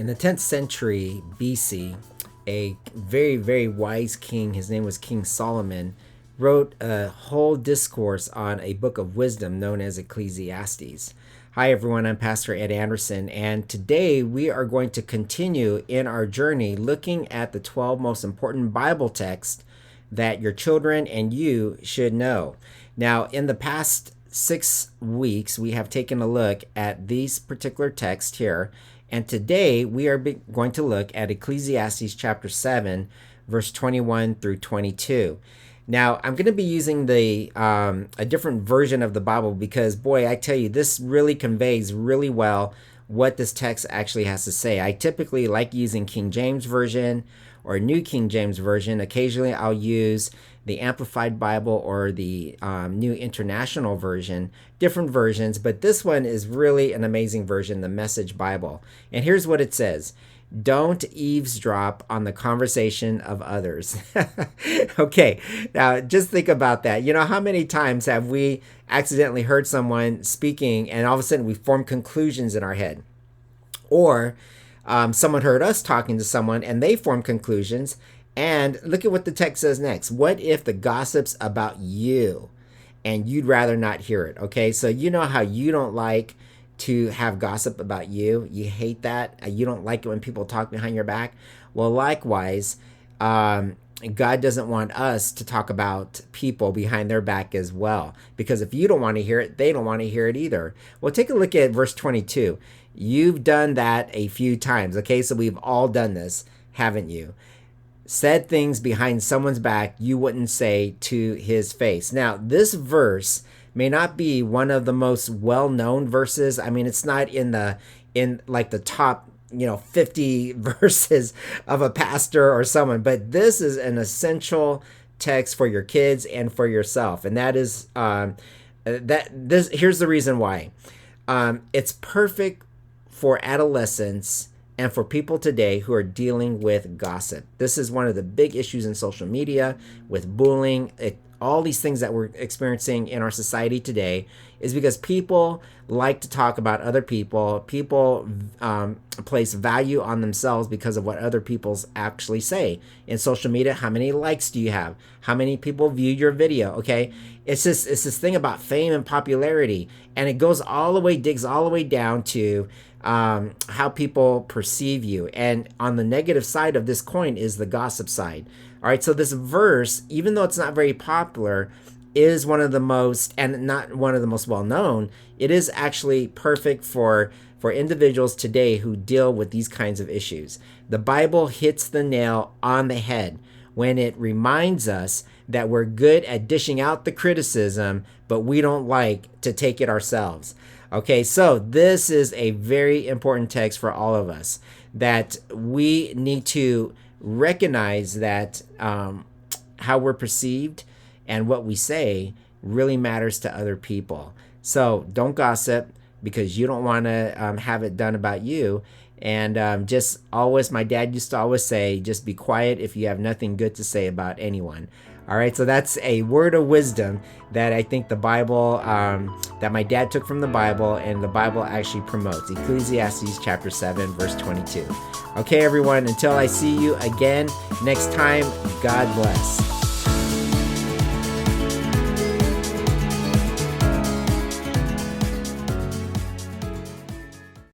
In the 10th century BC, a very, very wise king, his name was King Solomon, wrote a whole discourse on a book of wisdom known as Ecclesiastes. Hi, everyone. I'm Pastor Ed Anderson, and today we are going to continue in our journey looking at the 12 most important Bible texts that your children and you should know. Now, in the past 6 weeks, we have taken a look at these particular texts here, and today we are going to look at Ecclesiastes chapter 7, verse 21 through 22. Now, I'm going to be using a different version of the Bible because, boy, I tell you, this really conveys really well what this text actually has to say. I typically like using King James Version or New King James Version. Occasionally, I'll use the Amplified Bible or the New International Version, different versions, but this one is really an amazing version, the Message Bible. And here's what it says. Don't eavesdrop on the conversation of others. Okay, now just think about that. You know, how many times have we accidentally heard someone speaking and all of a sudden we form conclusions in our head? Or someone heard us talking to someone and they formed conclusions. And look at what the text says next. What if the gossip's about you and you'd rather not hear it? Okay, so you know how you don't like to have gossip about you. You hate that. You don't like it when people talk behind your back. Well, likewise, God doesn't want us to talk about people behind their back as well. Because if you don't want to hear it, they don't want to hear it either. Well, take a look at verse 22. You've done that a few times. Okay, so we've all done this, haven't you? Said things behind someone's back you wouldn't say to his face. Now, this verse may not be one of the most well-known verses. I mean, it's not in the top 50 verses of a pastor or someone, but this is an essential text for your kids and for yourself. And that is here's the reason why. It's perfect for adolescents and for people today who are dealing with gossip. This is one of the big issues in social media with bullying. All these things that we're experiencing in our society today is because people like to talk about other people. People place value on themselves because of what other people actually say. In social media, how many likes do you have? How many people view your video? Okay, it's this thing about fame and popularity, and it digs all the way down to how people perceive you. And on the negative side of this coin is the gossip side. All right, so this verse, even though it's not very popular, is one of the most, and not one of the most well-known, it is actually perfect for individuals today who deal with these kinds of issues. The Bible hits the nail on the head when it reminds us that we're good at dishing out the criticism, but we don't like to take it ourselves. Okay, so this is a very important text for all of us, that we need to recognize that how we're perceived and what we say really matters to other people. So don't gossip because you don't want to have it done about you. And just always, my dad used to always say, just be quiet if you have nothing good to say about anyone. All right, so that's a word of wisdom that I think the Bible, that my dad took from the Bible, and the Bible actually promotes. Ecclesiastes chapter 7, verse 22. Okay, everyone, until I see you again next time, God bless.